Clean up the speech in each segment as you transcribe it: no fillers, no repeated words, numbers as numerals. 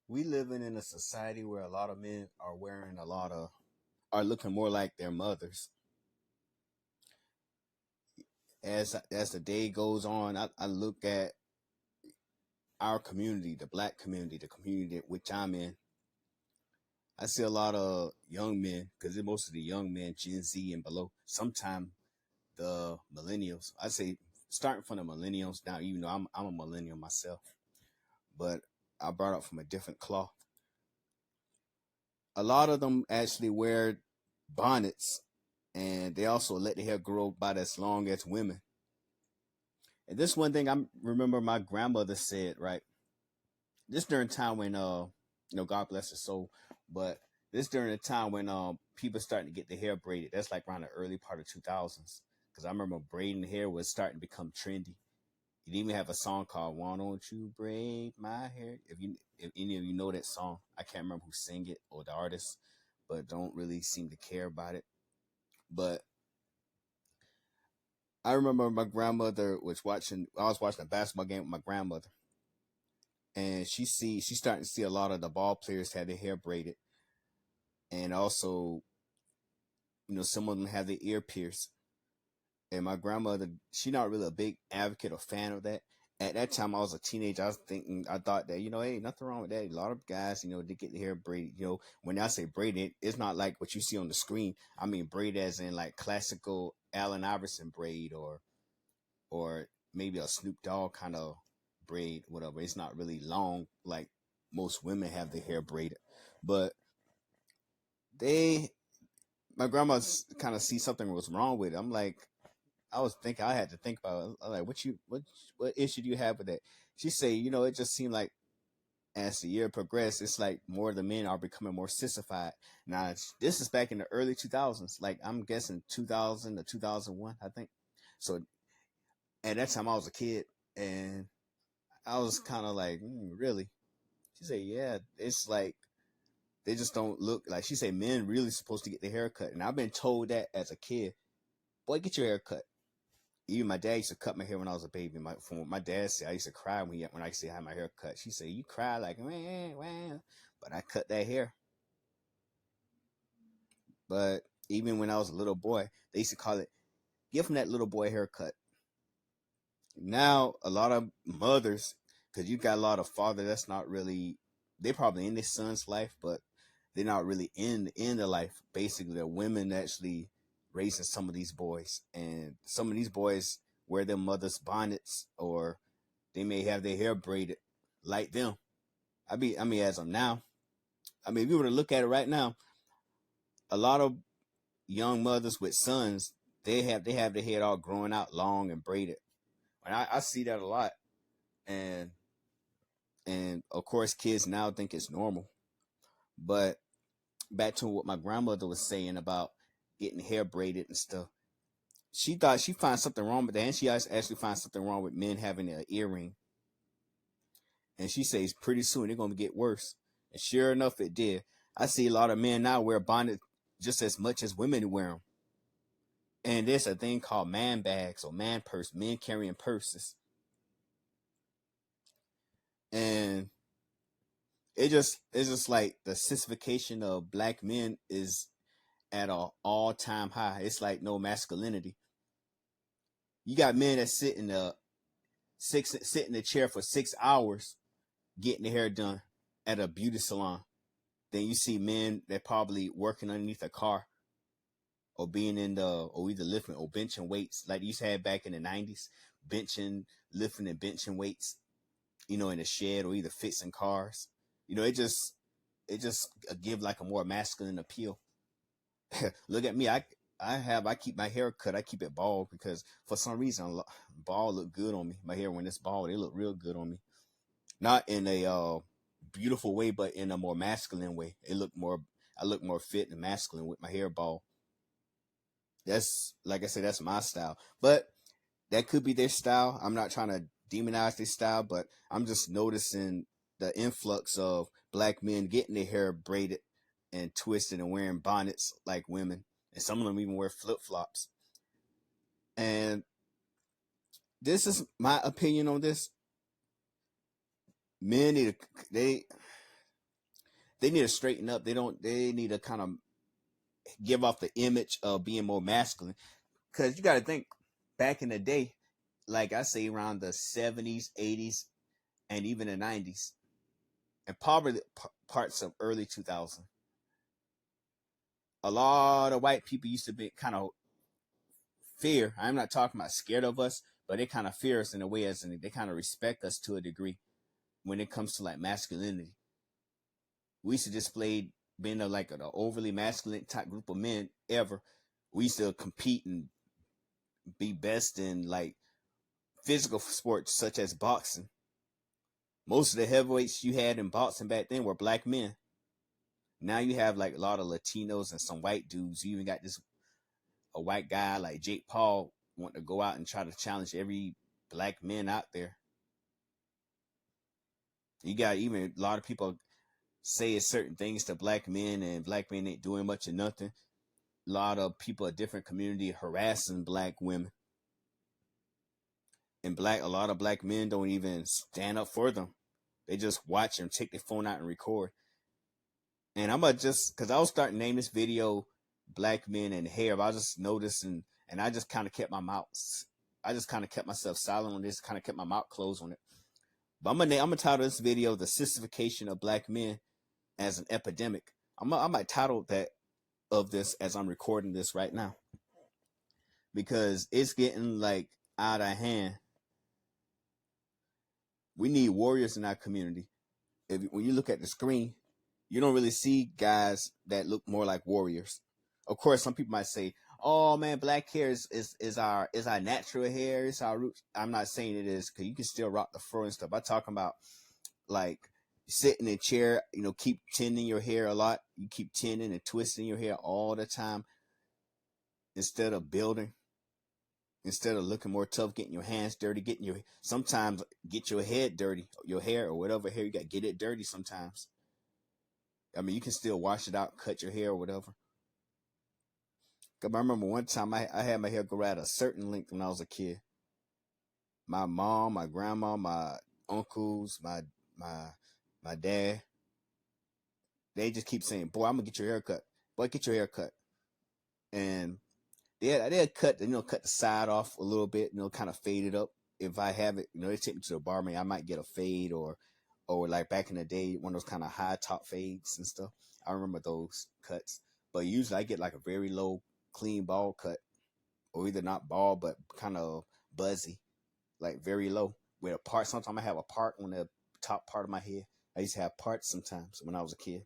We living in a society where a lot of men are wearing are looking more like their mothers. As the day goes on, I look at our community, the black community, the community which I'm in. I see a lot of young men, because most of the young men, Gen Z and below, sometimes the millennials. I say starting from the millennials down, even though I'm a millennial myself, but I brought up from a different cloth. A lot of them actually wear bonnets, and they also let their hair grow about as long as women. And this one thing I remember my grandmother said, right? This during time when God bless her soul, but this during the time when people starting to get their hair braided. That's like around the early part of 2000s. Because I remember braiding hair was starting to become trendy. You even have a song called "Why Don't You Braid My Hair." If any of you know that song, I can't remember who sang it or the artist, but don't really seem to care about it. But I remember my grandmother was watching. I was watching a basketball game with my grandmother, and she's starting to see a lot of the ball players have their hair braided, and also some of them have their ear pierced. And my grandmother, she not really a big advocate or fan of that. At that time, I was a teenager. I thought that hey, nothing wrong with that. A lot of guys, they get their hair braided. When I say braided, it's not like what you see on the screen. I mean braid as in like classical Allen Iverson braid, or maybe a Snoop Dogg kind of braid, whatever. It's not really long like most women have their hair braided, but they, my grandma kind of see something was wrong with it. I was thinking, I had to think about it. I'm like, what issue do you have with that? She say, it just seemed like as the year progressed, it's like more of the men are becoming more sissified. Now, this is back in the early 2000s, like I'm guessing 2000 to 2001, I think. So at that time, I was a kid, and I was kind of like, really? She said, yeah, it's like they just don't look like. She said, men really supposed to get their hair cut, and I've been told that as a kid. Boy, get your hair cut. Even my dad used to cut my hair when I was a baby. From what my dad said, I used to cry when I used to have my hair cut. She said, "You cry like wah, wah," but I cut that hair. But even when I was a little boy, they used to call it, "Give him that little boy haircut." Now a lot of mothers, because you got a lot of fathers that's not really, they probably in their son's life, but they're not really in the life. Basically, the women actually raising some of these boys, and some of these boys wear their mother's bonnets, or they may have their hair braided like them. I mean, as of now, I mean, if you were to look at it right now, a lot of young mothers with sons, they have their hair all growing out long and braided, and I see that a lot. And of course, kids now think it's normal. But back to what my grandmother was saying about getting hair braided and stuff. She thought she finds something wrong with that, and she actually finds something wrong with men having an earring. And she says pretty soon they're gonna get worse. And sure enough, it did. I see a lot of men now wear bonnets just as much as women wear them. And there's a thing called man bags or man purse, men carrying purses. And it's just like the sissification of black men is at an all-time high. It's like no masculinity. You got men that sit in the chair for 6 hours getting their hair done at a beauty salon. Then you see men that probably working underneath a car, or being or either lifting or benching weights like you used to have back in the 90s, lifting and benching weights, in a shed, or either fixing cars. It just give like a more masculine appeal. Look at me. I keep my hair cut. I keep it bald because for some reason bald look good on me. My hair when it's bald, it look real good on me. Not in a beautiful way, but in a more masculine way. I look more fit and masculine with my hair bald. That's, like I said, that's my style. But that could be their style. I'm not trying to demonize their style, but I'm just noticing the influx of black men getting their hair braided and twisted and wearing bonnets like women. And some of them even wear flip flops. And this is my opinion on this. Men need to, they need to straighten up. They need to kind of give off the image of being more masculine. Because you got to think, back in the day, like I say around the 70s, 80s, and even the 90s, and probably parts of early 2000, a lot of white people used to be kind of fear. I'm not talking about scared of us, but they kind of fear us in a way, as in they kind of respect us to a degree when it comes to like masculinity. We used to display being like an overly masculine type group of men ever. We used to compete and be best in like physical sports such as boxing. Most of the heavyweights you had in boxing back then were black men. Now you have like a lot of Latinos and some white dudes. You even got this a white guy like Jake Paul want to go out and try to challenge every black man out there. You got even a lot of people say certain things to black men, and black men ain't doing much of nothing. A lot of people, a different community, harassing black women, and a lot of black men don't even stand up for them. They just watch them, take their phone out and record. And I'm gonna just, because I was starting to name this video "Black Men and Hair," but I just noticing, and I just kind of kept my mouth. I just kind of kept myself silent on this, kind of kept my mouth closed on it. But I'm gonna title this video "The Sissification of Black Men as an Epidemic." I might title that of this as I'm recording this right now, because it's getting like out of hand. We need warriors in our community. When you look at the screen, you don't really see guys that look more like warriors. Of course, some people might say, "Oh man, black hair is our natural hair. It's our roots." I'm not saying it is, because you can still rock the fro and stuff. I'm talking about like sitting in a chair, keep tending your hair a lot. You keep tending and twisting your hair all the time instead of building. Instead of looking more tough, getting your hands dirty, sometimes get your head dirty, your hair or whatever hair you got, get it dirty sometimes. I mean, you can still wash it out, cut your hair or whatever. Cause I remember one time I had my hair grow at a certain length when I was a kid. My mom, my grandma, my uncles, my dad, they just keep saying, "Boy, I'm gonna get your hair cut. Boy, get your hair cut." And they had cut the side off a little bit, kind of fade it up. If I have it, they take me to the barber, I might get a fade, or like back in the day, one of those kind of high top fades and stuff. I remember those cuts. But usually I get like a very low, clean bald cut, or either not bald, but kind of buzzy, like very low. With a part, sometimes I have a part on the top part of my head. I used to have parts sometimes when I was a kid.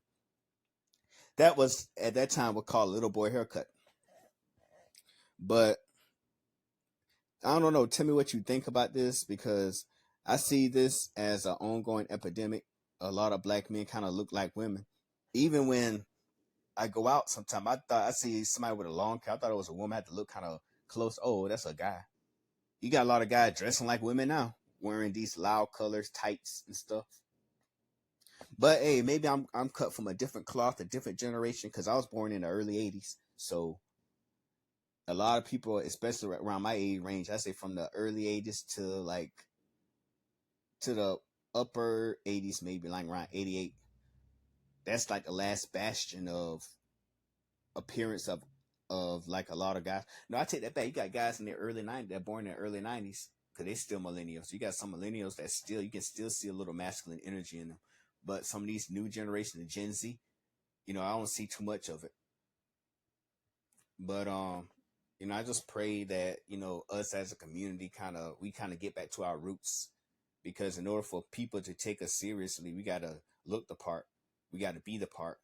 That was, at that time, what called a little boy haircut. But I don't know. Tell me what you think about this, because I see this as an ongoing epidemic. A lot of black men kind of look like women. Even when I go out sometime, I thought I see somebody with a long hair. I thought it was a woman. I had to look kind of close. Oh, that's a guy. You got a lot of guys dressing like women now, wearing these loud colors, tights and stuff. But hey, maybe I'm cut from a different cloth, a different generation, because I was born in the early 80s. So a lot of people, especially around my age range, I say from the early 80s to the upper 80s, maybe like around 88. That's like the last bastion of appearance of like a lot of guys. No, I take that back. You got guys in the early 90s that born in the early 90s, because they still millennials. You got some millennials that you can still see a little masculine energy in them. But some of these new generation, the Gen Z, I don't see too much of it. But I just pray that us as a community we get back to our roots, because in order for people to take us seriously, we gotta look the part, we gotta be the part.